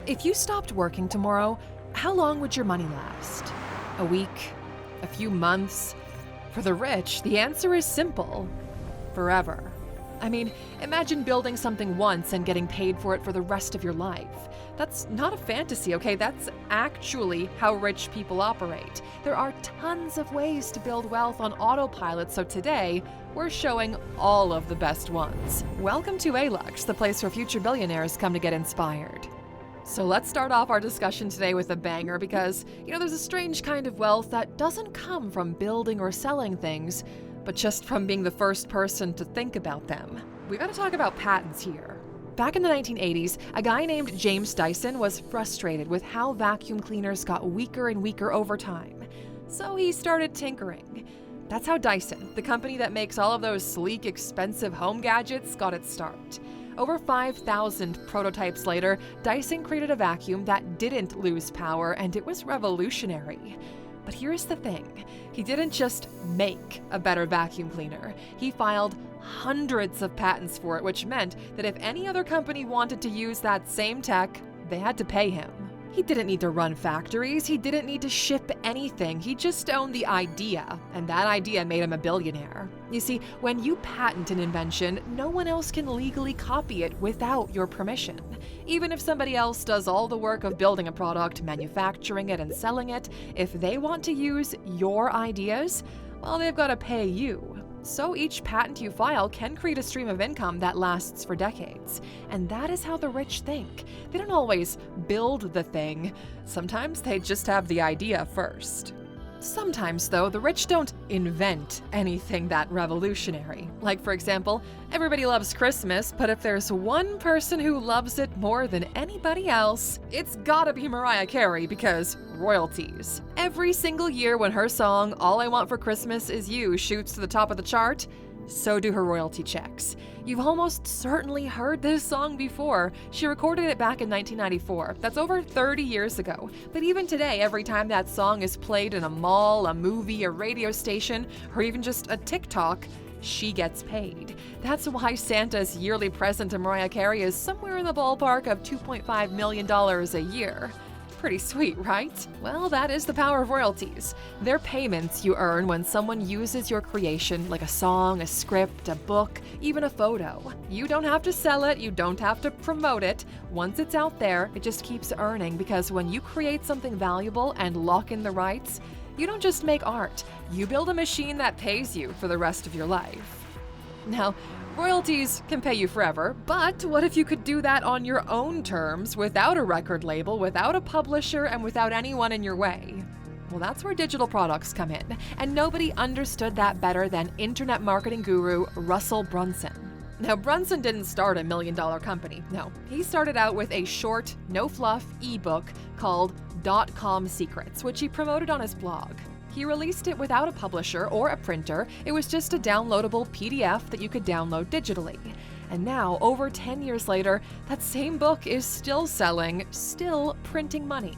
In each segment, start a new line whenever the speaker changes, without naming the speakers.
If you stopped working tomorrow, how long would your money last? A week? A few months? For the rich, the answer is simple: forever. I mean, imagine building something once and getting paid for it for the rest of your life. That's not a fantasy, okay? That's actually how rich people operate. There are tons of ways to build wealth on autopilot, so today, we're showing all of the best ones. Welcome to Alux, the place where future billionaires come to get inspired. So let's start off our discussion today with a banger because, there's a strange kind of wealth that doesn't come from building or selling things, but just from being the first person to think about them. We gotta talk about patents here. Back in the 1980s, a guy named James Dyson was frustrated with how vacuum cleaners got weaker and weaker over time. So he started tinkering. That's how Dyson, the company that makes all of those sleek, expensive home gadgets, got its start. Over 5,000 prototypes later, Dyson created a vacuum that didn't lose power, and it was revolutionary. But here's the thing, he didn't just make a better vacuum cleaner. He filed hundreds of patents for it, which meant that if any other company wanted to use that same tech, they had to pay him. He didn't need to run factories, he didn't need to ship anything, he just owned the idea, and that idea made him a billionaire. You see, when you patent an invention, no one else can legally copy it without your permission. Even if somebody else does all the work of building a product, manufacturing it, and selling it, if they want to use your ideas, well, they've got to pay you. So each patent you file can create a stream of income that lasts for decades. And that is how the rich think. They don't always build the thing. Sometimes they just have the idea first. Sometimes, though, the rich don't invent anything that revolutionary. Like, for example, everybody loves Christmas, but if there's one person who loves it more than anybody else, it's gotta be Mariah Carey, because royalties. Every single year when her song, All I Want for Christmas Is You, shoots to the top of the chart, so do her royalty checks. You've almost certainly heard this song before. She recorded it back in 1994. That's over 30 years ago. But even today, every time that song is played in a mall, a movie, a radio station, or even just a TikTok, she gets paid. That's why Santa's yearly present to Mariah Carey is somewhere in the ballpark of $2.5 million a year. Pretty sweet, right? Well, that is the power of royalties. They're payments you earn when someone uses your creation, like a song, a script, a book, even a photo. You don't have to sell it, you don't have to promote it. Once it's out there, it just keeps earning, because when you create something valuable and lock in the rights, you don't just make art, you build a machine that pays you for the rest of your life. Now, royalties can pay you forever, but what if you could do that on your own terms, without a record label, without a publisher, and without anyone in your way? Well, that's where digital products come in, and nobody understood that better than internet marketing guru Russell Brunson. Now, Brunson didn't start a $1 million company. No, he started out with a short, no-fluff ebook called .com Secrets, which he promoted on his blog. He released it without a publisher or a printer. It was just a downloadable PDF that you could download digitally. And now, over 10 years later, that same book is still selling, still printing money.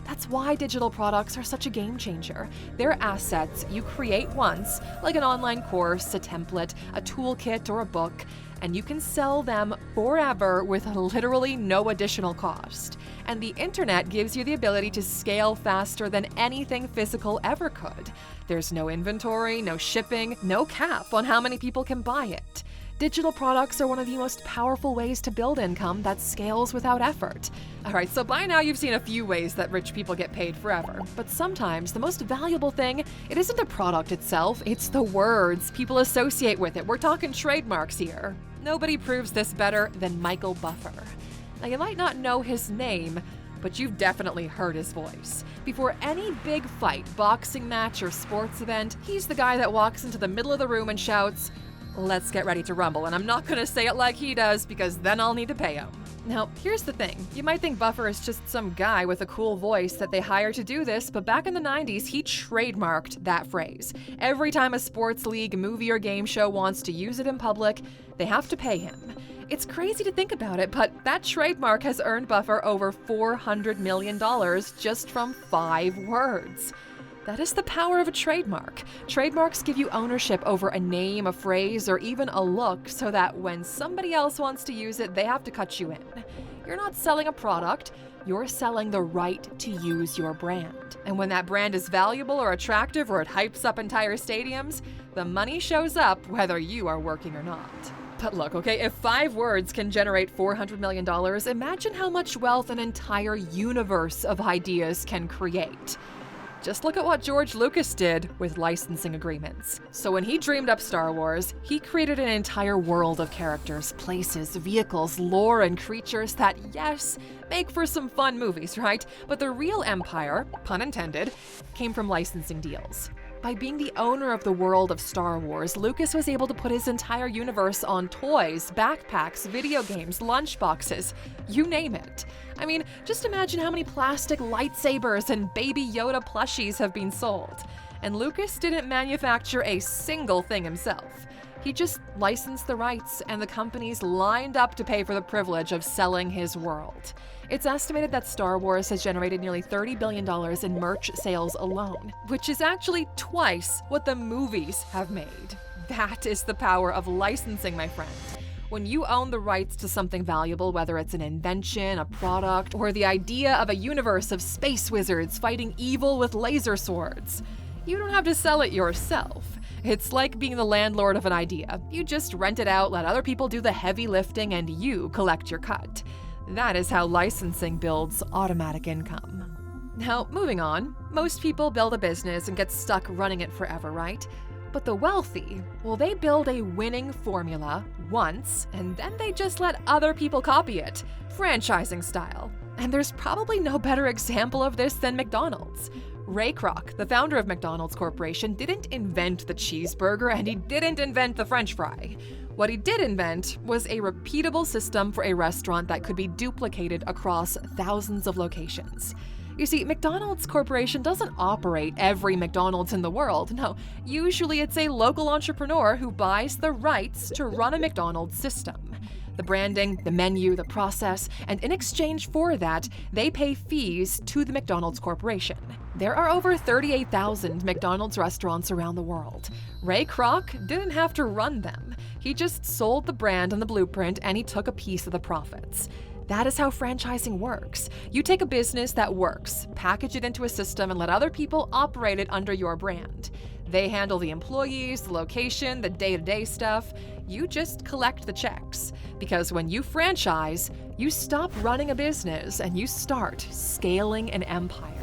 That's why digital products are such a game changer. They're assets you create once, like an online course, a template, a toolkit, or a book, and you can sell them forever with literally no additional cost. And the internet gives you the ability to scale faster than anything physical ever could. There's no inventory, no shipping, no cap on how many people can buy it. Digital products are one of the most powerful ways to build income that scales without effort. Alright, so by now you've seen a few ways that rich people get paid forever. But sometimes the most valuable thing, it isn't the product itself, it's the words people associate with it. We're talking trademarks here. Nobody proves this better than Michael Buffer. Now, you might not know his name, but you've definitely heard his voice. Before any big fight, boxing match, or sports event, he's the guy that walks into the middle of the room and shouts, "Let's get ready to rumble," and I'm not gonna say it like he does, because then I'll need to pay him. Now, here's the thing. You might think Buffer is just some guy with a cool voice that they hire to do this, but back in the 90s, he trademarked that phrase. Every time a sports league, movie, or game show wants to use it in public, they have to pay him. It's crazy to think about it, but that trademark has earned Buffer over $400 million just from 5 words. That is the power of a trademark. Trademarks give you ownership over a name, a phrase, or even a look, so that when somebody else wants to use it, they have to cut you in. You're not selling a product, you're selling the right to use your brand. And when that brand is valuable or attractive or it hypes up entire stadiums, the money shows up whether you are working or not. But look, okay, if 5 words can generate $400 million, imagine how much wealth an entire universe of ideas can create. Just look at what George Lucas did with licensing agreements. So when he dreamed up Star Wars, he created an entire world of characters, places, vehicles, lore, and creatures that, yes, make for some fun movies, right? But the real empire, pun intended, came from licensing deals. By being the owner of the world of Star Wars, Lucas was able to put his entire universe on toys, backpacks, video games, lunchboxes, you name it. I mean, just imagine how many plastic lightsabers and Baby Yoda plushies have been sold. And Lucas didn't manufacture a single thing himself. He just licensed the rights, and the companies lined up to pay for the privilege of selling his world. It's estimated that Star Wars has generated nearly $30 billion in merch sales alone, which is actually twice what the movies have made. That is the power of licensing, my friend. When you own the rights to something valuable, whether it's an invention, a product, or the idea of a universe of space wizards fighting evil with laser swords, you don't have to sell it yourself. It's like being the landlord of an idea. You just rent it out, let other people do the heavy lifting, and you collect your cut. That is how licensing builds automatic income. Now, moving on, most people build a business and get stuck running it forever, right? But the wealthy, well, they build a winning formula once, and then they just let other people copy it, franchising style. And there's probably no better example of this than McDonald's. Ray Kroc, the founder of McDonald's Corporation, didn't invent the cheeseburger, and he didn't invent the French fry. What he did invent was a repeatable system for a restaurant that could be duplicated across thousands of locations. You see, McDonald's Corporation doesn't operate every McDonald's in the world. No, usually it's a local entrepreneur who buys the rights to run a McDonald's system. The branding, the menu, the process, and in exchange for that, they pay fees to the McDonald's Corporation. There are over 38,000 McDonald's restaurants around the world. Ray Kroc didn't have to run them. He just sold the brand and the blueprint, and he took a piece of the profits. That is how franchising works. You take a business that works, package it into a system, and let other people operate it under your brand. They handle the employees, the location, the day-to-day stuff. You just collect the checks. Because when you franchise, you stop running a business and you start scaling an empire.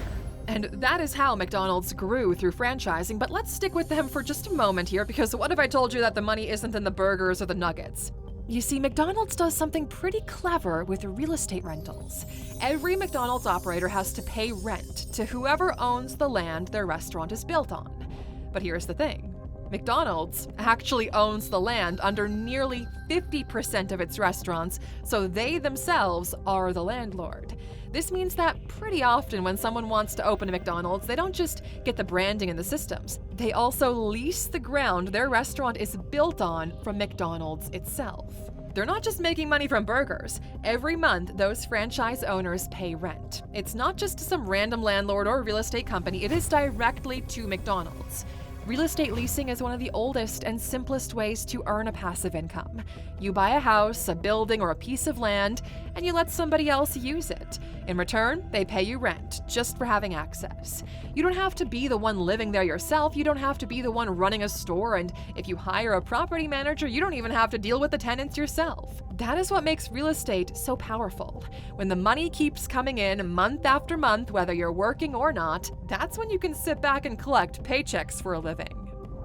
And that is how McDonald's grew through franchising, but let's stick with them for just a moment here, because what if I told you that the money isn't in the burgers or the nuggets? You see, McDonald's does something pretty clever with real estate rentals. Every McDonald's operator has to pay rent to whoever owns the land their restaurant is built on. But here's the thing. McDonald's actually owns the land under nearly 50% of its restaurants, so they themselves are the landlord. This means that pretty often when someone wants to open a McDonald's, they don't just get the branding and the systems. They also lease the ground their restaurant is built on from McDonald's itself. They're not just making money from burgers. Every month, those franchise owners pay rent. It's not just to some random landlord or real estate company, it is directly to McDonald's. Real estate leasing is one of the oldest and simplest ways to earn a passive income. You buy a house, a building, or a piece of land, and you let somebody else use it. In return, they pay you rent just for having access. You don't have to be the one living there yourself. You don't have to be the one running a store, and if you hire a property manager, you don't even have to deal with the tenants yourself. That is what makes real estate so powerful. When the money keeps coming in month after month, whether you're working or not, that's when you can sit back and collect paychecks for a living.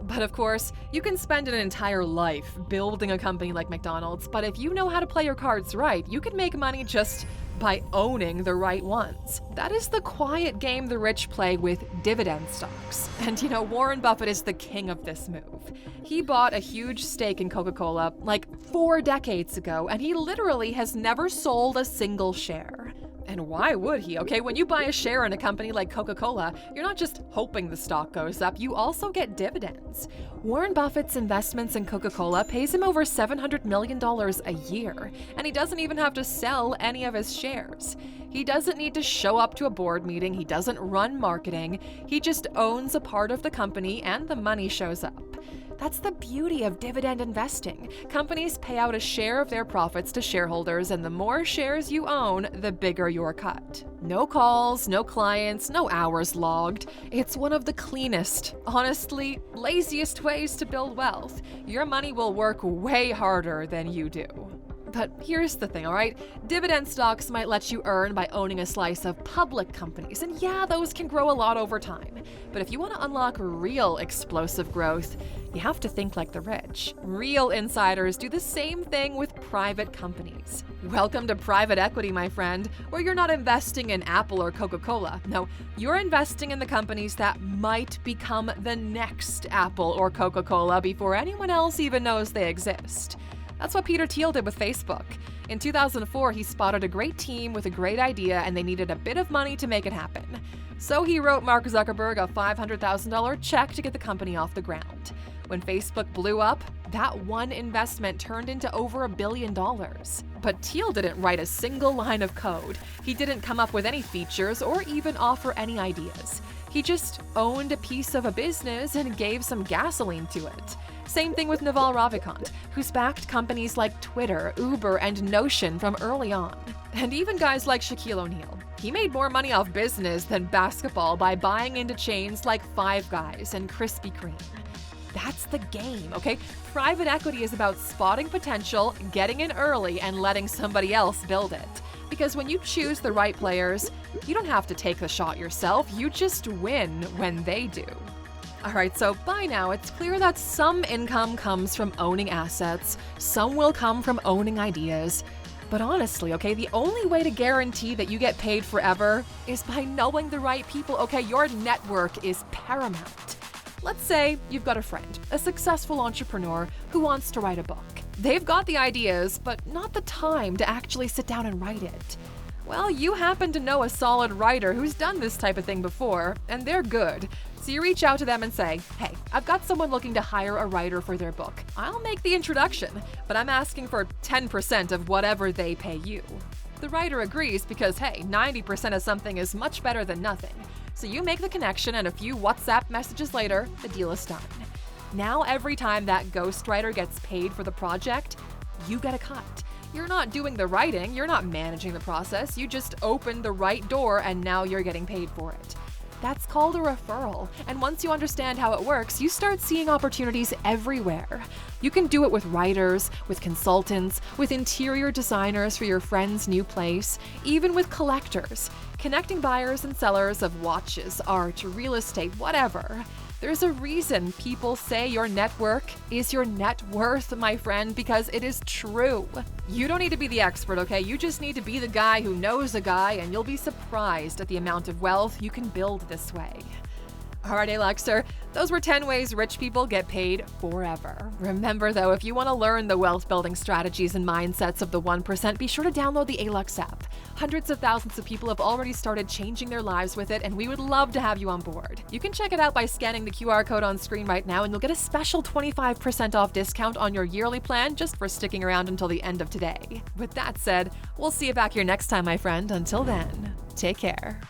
But of course, you can spend an entire life building a company like McDonald's, but if you know how to play your cards right, you can make money just by owning the right ones. That is the quiet game the rich play with dividend stocks. And Warren Buffett is the king of this move. He bought a huge stake in Coca-Cola like 4 decades ago, and he literally has never sold a single share. And why would he? Okay, when you buy a share in a company like Coca-Cola, you're not just hoping the stock goes up, you also get dividends. Warren Buffett's investments in Coca-Cola pays him over $700 million a year, and he doesn't even have to sell any of his shares. He doesn't need to show up to a board meeting, he doesn't run marketing, he just owns a part of the company and the money shows up. That's the beauty of dividend investing. Companies pay out a share of their profits to shareholders, and the more shares you own, the bigger your cut. No calls, no clients, no hours logged. It's one of the cleanest, honestly, laziest ways to build wealth. Your money will work way harder than you do. But here's the thing, all right? Dividend stocks might let you earn by owning a slice of public companies, and yeah, those can grow a lot over time. But if you want to unlock real explosive growth, you have to think like the rich. Real insiders do the same thing with private companies. Welcome to private equity, my friend, where you're not investing in Apple or Coca-Cola. No, you're investing in the companies that might become the next Apple or Coca-Cola before anyone else even knows they exist. That's what Peter Thiel did with Facebook. In 2004, he spotted a great team with a great idea, and they needed a bit of money to make it happen. So he wrote Mark Zuckerberg a $500,000 check to get the company off the ground. When Facebook blew up, that one investment turned into over $1 billion. But Thiel didn't write a single line of code. He didn't come up with any features or even offer any ideas. He just owned a piece of a business and gave some gasoline to it. Same thing with Naval Ravikant, who's backed companies like Twitter, Uber, and Notion from early on. And even guys like Shaquille O'Neal. He made more money off business than basketball by buying into chains like Five Guys and Krispy Kreme. That's the game, okay? Private equity is about spotting potential, getting in early, and letting somebody else build it. Because when you choose the right players, you don't have to take the shot yourself, you just win when they do. Alright, so by now it's clear that some income comes from owning assets, some will come from owning ideas. But honestly, okay, the only way to guarantee that you get paid forever is by knowing the right people, okay? Your network is paramount. Let's say you've got a friend, a successful entrepreneur who wants to write a book. They've got the ideas, but not the time to actually sit down and write it. Well, you happen to know a solid writer who's done this type of thing before, and they're good. So you reach out to them and say, hey, I've got someone looking to hire a writer for their book. I'll make the introduction, but I'm asking for 10% of whatever they pay you. The writer agrees because, hey, 90% of something is much better than nothing. So you make the connection, and a few WhatsApp messages later, the deal is done. Now every time that ghostwriter gets paid for the project, you get a cut. You're not doing the writing, you're not managing the process, you just opened the right door and now you're getting paid for it. That's called a referral, and once you understand how it works, you start seeing opportunities everywhere. You can do it with writers, with consultants, with interior designers for your friend's new place, even with collectors, connecting buyers and sellers of watches, art, real estate, whatever. There's a reason people say your network is your net worth, my friend, because it is true. You don't need to be the expert, okay? You just need to be the guy who knows a guy, and you'll be surprised at the amount of wealth you can build this way. Alright, Aluxer, those were 10 ways rich people get paid forever. Remember though, if you want to learn the wealth building strategies and mindsets of the 1%, be sure to download the Alux app. Hundreds of thousands of people have already started changing their lives with it, and we would love to have you on board. You can check it out by scanning the QR code on screen right now, and you'll get a special 25% off discount on your yearly plan just for sticking around until the end of today. With that said, we'll see you back here next time, my friend. Until then, take care.